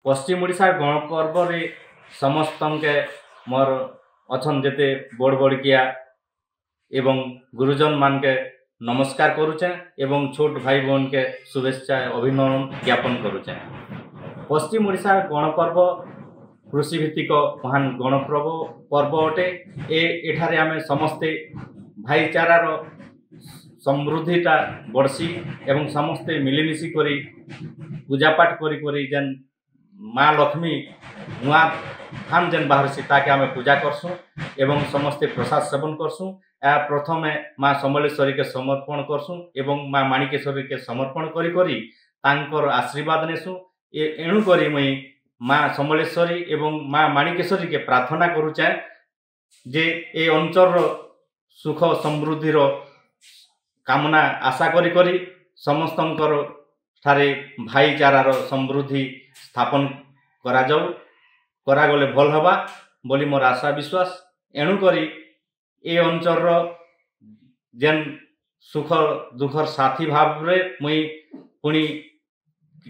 पश्चिम ओडिशा गणपर्व रे समस्त के मोर अछन जेते बड़ बड़किया एवं गुरुजन मान के नमस्कार करुचे एवं छोट भाई बहन के शुभेच्छा अभिनंदन ज्ञापन करुचे। पश्चिम ओडिशा गणपर्व कृषि भित्तिक महान गणपर्व पर्व अटे। एठारे आमे समस्ते भाईचारार समृद्धिटा बढ़सी एवं समस्ते मिलिमिशि करी पूजापाठ करी जेन माँ लक्ष्मी नुआ थान जेन बाहर से ताके आमे पूजा करसुँ एवं समस्ते प्रसाद सेवन करसुँ। प्रथमे माँ समलेश्वरी के समर्पण करसुँ एवं माँ माणिकेश्वरी के समर्पण करी करी तांकर आशीर्वाद नेसुँ। एणु करी मुई माँ समलेश्वरी एवं माँ माणिकेश्वरी के प्रार्थना करुचे जे ए अंचल सुख समृद्धिर कामना आशा करी करी समस्तंकर ठारे भाईचारार समृद्धि स्थापन करा जाऊ करागले भल हवा बोली मोर आशा विश्वास। एणु करी ए अंचल जेन सुख दुखर साथी भाव रे मुई पुणी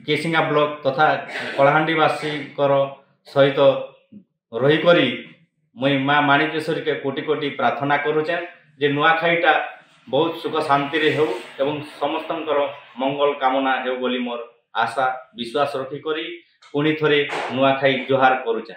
केसिंगा ब्लॉक तथा कलाहांडीवासी सहित रही करी मुई माँ माणिकेश्वरी के कोटि कोटि प्रार्थना करुचे जे नुआखाईटा बहुत सुख शांति रे हो एवं समस्तंकर मंगल कामना हो बोली मोर आशा विश्वास रखी करी पुणी थरे नुआखाई जोहार करुचे।